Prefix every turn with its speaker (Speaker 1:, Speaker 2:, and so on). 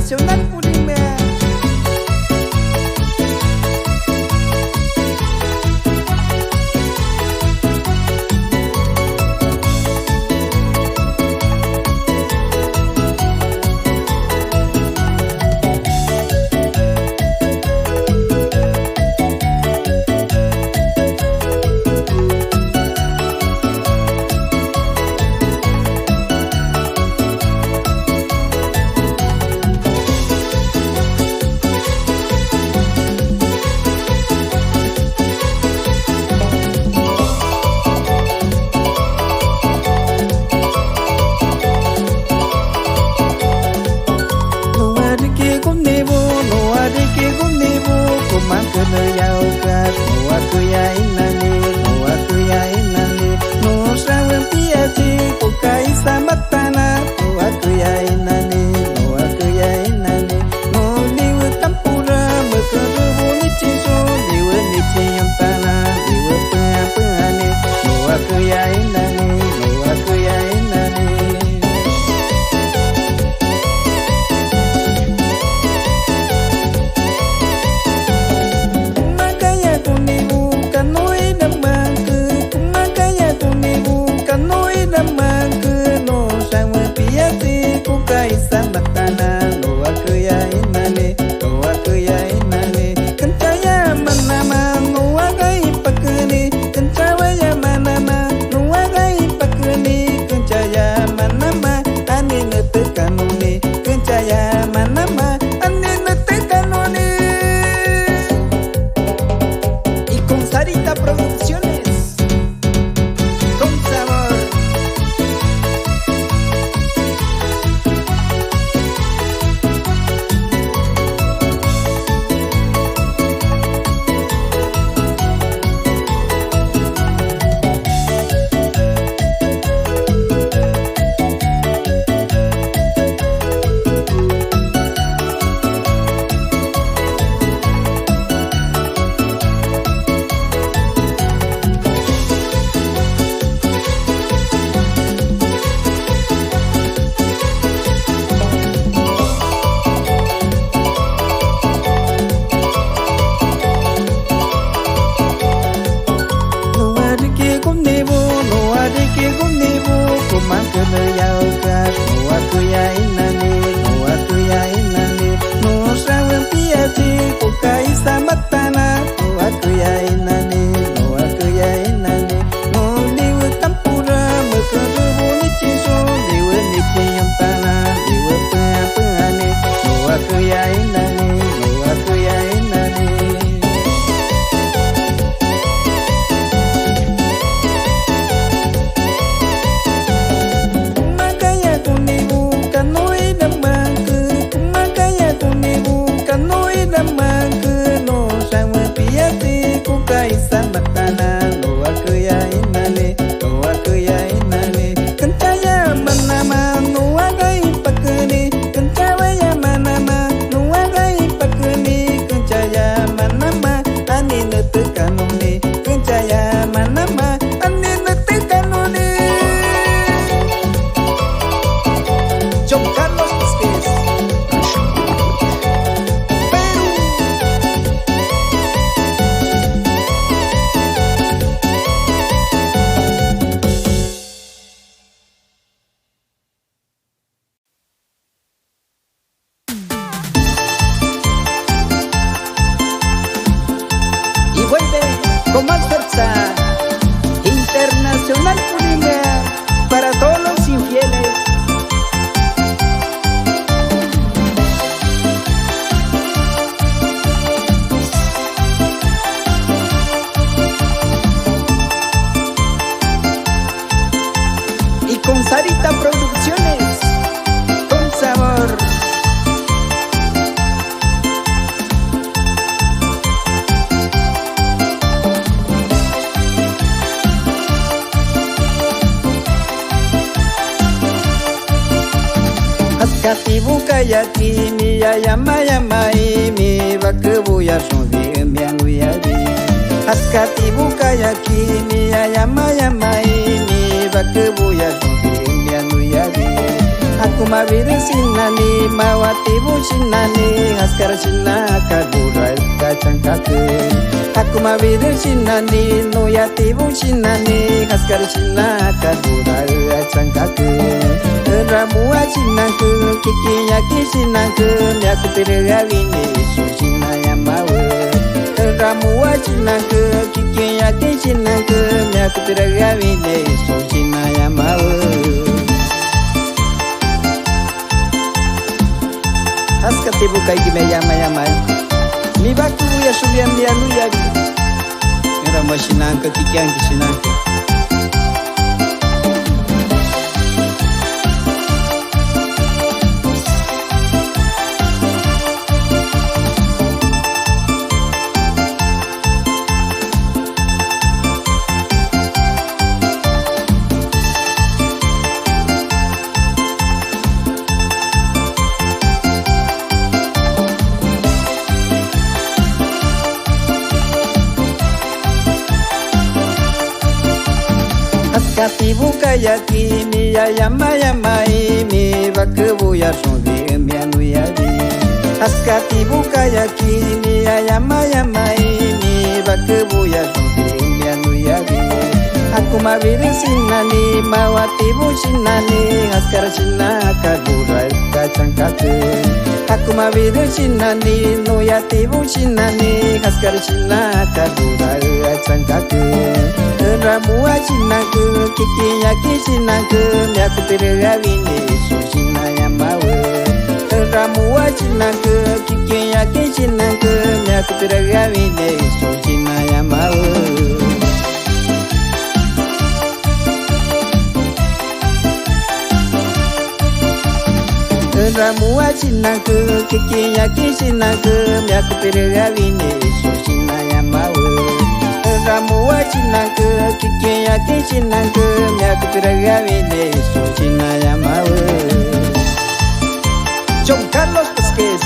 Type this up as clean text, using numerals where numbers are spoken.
Speaker 1: Internacional Purime. Internacional Purime para todos los infieles. Y con Sarita Producciones, con sabor. Haskati bukayaki mi yama yamai mi bakebuya shodi miang wiadi. Haskati bukayaki mi yama yamai mi bakebuya shodi miang wiadi. Aku mawir sinani mawati bucinani haskar cina kadurai kacang kake. Aku mawir sinani noyati bucinani haskar cina kadurai kacang kake. Ramua cina ke kiki yaki cina ke nyaku pirgawini su cina yang mawe. Ramua cina ke kiki yaki cina ke nyaku pirgawini su cina yang mawe. Haskati bukai gime yama mi baktu ya subiam dia lu ya bi era mashinan ke kikian kisinan Haskati buka yakini ya yama imi bakebu ya songi embianu ya bi. Haskati buka yakini ya yama imi bakebu ya songi embianu ya bi. Aku mawir sinani mawati bucinani haskar cina kadurai kacang kake. Aku mawir sinani noyati bucinani haskar cina kadurai kacang kake. Ramua cina ke kiki yaki cina ke nyaku pirgawini su cina yang mawe. Ramua cina ke kiki yaki cina ke nyaku pirgawini su cina yang mawe. Ramua cina ke kiki yaki cina ke nyaku pirgawini su cina yang mawe. Ramua cina ke kiki yaki cina ke nyaku pirgawini su cina yang mawe. John Carlos Vasquez.